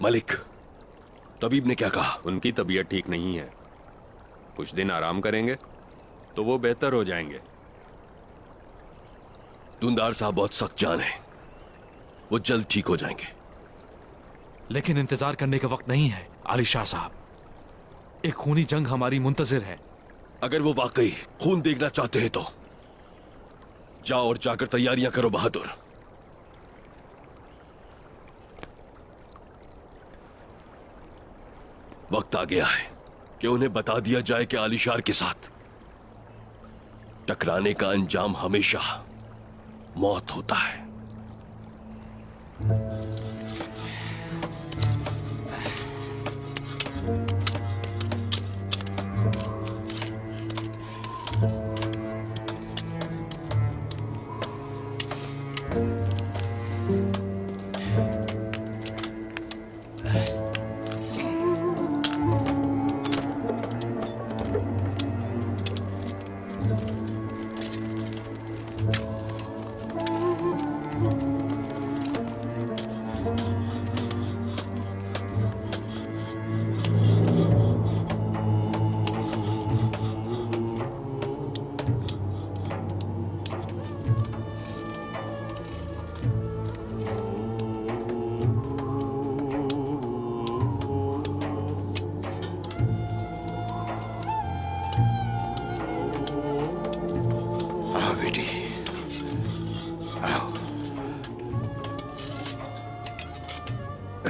मलिक, तबीब ने क्या कहा? उनकी तबीयत ठीक नहीं है, कुछ दिन आराम करेंगे तो वो बेहतर हो जाएंगे। दुंदार साहब बहुत सख्त जान है, वो जल्द ठीक हो जाएंगे। लेकिन इंतजार करने का वक्त नहीं है आली शाह साहब, एक खूनी जंग हमारी मुंतजिर है। अगर वो वाकई खून देखना चाहते हैं तो जाओ और जाकर तैयारियां करो बहादुर। वक्त आ गया है कि उन्हें बता दिया जाए कि आलिशार के साथ टकराने का अंजाम हमेशा मौत होता है।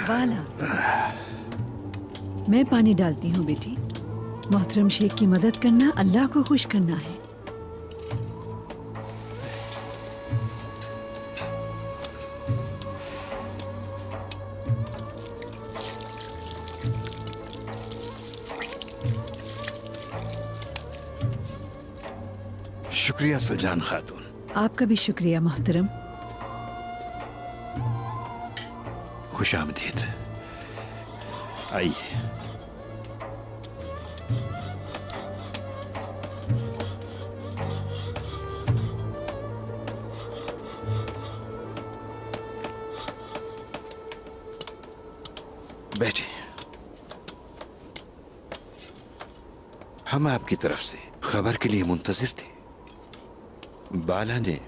बाला, मैं पानी डालती हूँ बेटी। मोहतरम शेख की मदद करना अल्लाह को खुश करना है। शुक्रिया सुल्तान खातून। आपका भी शुक्रिया मोहतरम। खुश आमदीद। आइए। बैठिए। हम आपकी तरफ से खबर के लिए मुंतजिर थे। बाला ने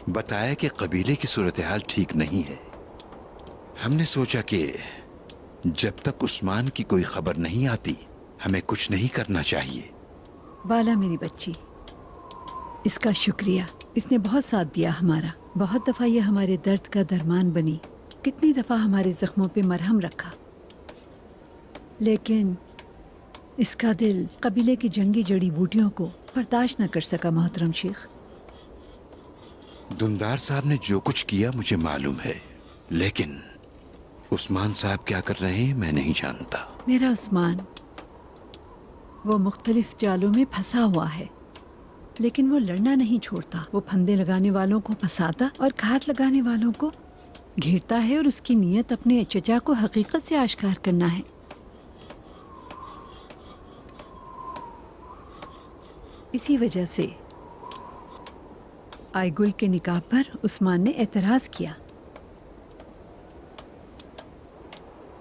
बताया कि कबीले की सूरत हाल ठीक नहीं है। हमने सोचा कि जब तक उस्मान की कोई खबर नहीं आती हमें कुछ नहीं करना चाहिए। बाला मेरी बच्ची, इसका शुक्रिया, इसने बहुत साथ दिया हमारा। बहुत दफा ये हमारे दर्द का दरमान बनी, कितनी दफा हमारे जख्मों पे मरहम रखा, लेकिन इसका दिल कबीले की जंगी जड़ी बूटियों को बर्दाश्त न कर सका। मोहतरम शेख, दुंदार साहब ने जो कुछ किया मुझे मालूम है, लेकिन उस्मान साहब क्या कर रहे हैं मैं नहीं जानता। मेरा उस्मान वो मुख्तलिफ जालों में फंसा हुआ है, लेकिन वो लड़ना नहीं छोड़ता। वो फंदे लगाने वालों को फंसाता और घात लगाने वालों को घेरता है, और उसकी नीयत अपने चचा को हकीकत से आश्कार करना है। इसी वजह से आयगुल के निकाह पर उस्मान ने एतराज किया।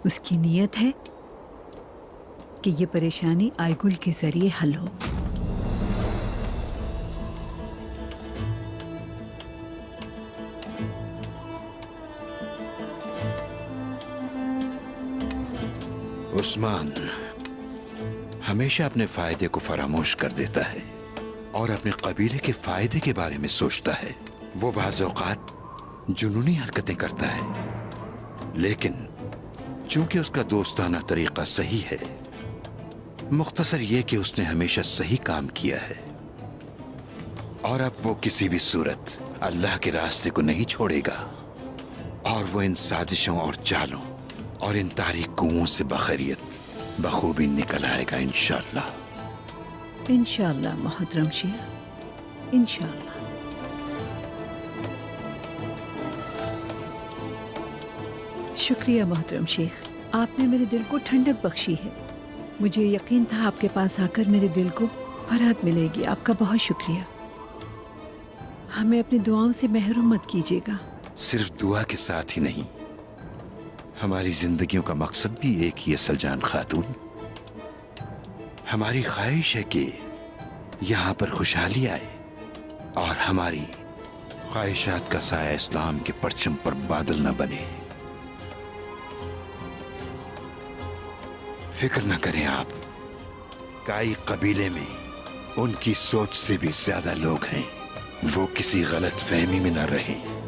उसकी नीयत है कि ये परेशानी आयगुल के जरिए हल हो। उस्मान हमेशा अपने फायदे को फरामोश कर देता है और अपने कबीले के फायदे के बारे में सोचता है। वो बाज़ औक़ात जुनूनी हरकतें करता है, लेकिन चूंकि उसका दोस्ताना तरीका सही है, मुख्तसर ये कि उसने हमेशा सही काम किया है, और अब वो किसी भी सूरत अल्लाह के रास्ते को नहीं छोड़ेगा, और वो इन साजिशों और चालों और इन तारीक कुओं से बखैरियत बखूबी निकल आएगा इंशाअल्लाह। इंशाअल्लाह मोहतरम शेख, इंशाअल्लाह। शुक्रिया मोहतरम शेख, आपने मेरे दिल को ठंडक बख्शी है। मुझे यकीन था आपके पास आकर मेरे दिल को फराहत मिलेगी। आपका बहुत शुक्रिया। हमें अपनी दुआओं से महरूम मत कीजिएगा। सिर्फ दुआ के साथ ही नहीं, हमारी जिंदगियों का मकसद भी एक ही है सलजान खातून। हमारी ख्वाहिश है कि यहाँ पर खुशहाली आए और हमारी ख्वाहिशात का साया इस्लाम के परचम पर बादल न बने। फिक्र न करें आप, काई कबीले में उनकी सोच से भी ज्यादा लोग हैं। वो किसी गलत फहमी में न रहें।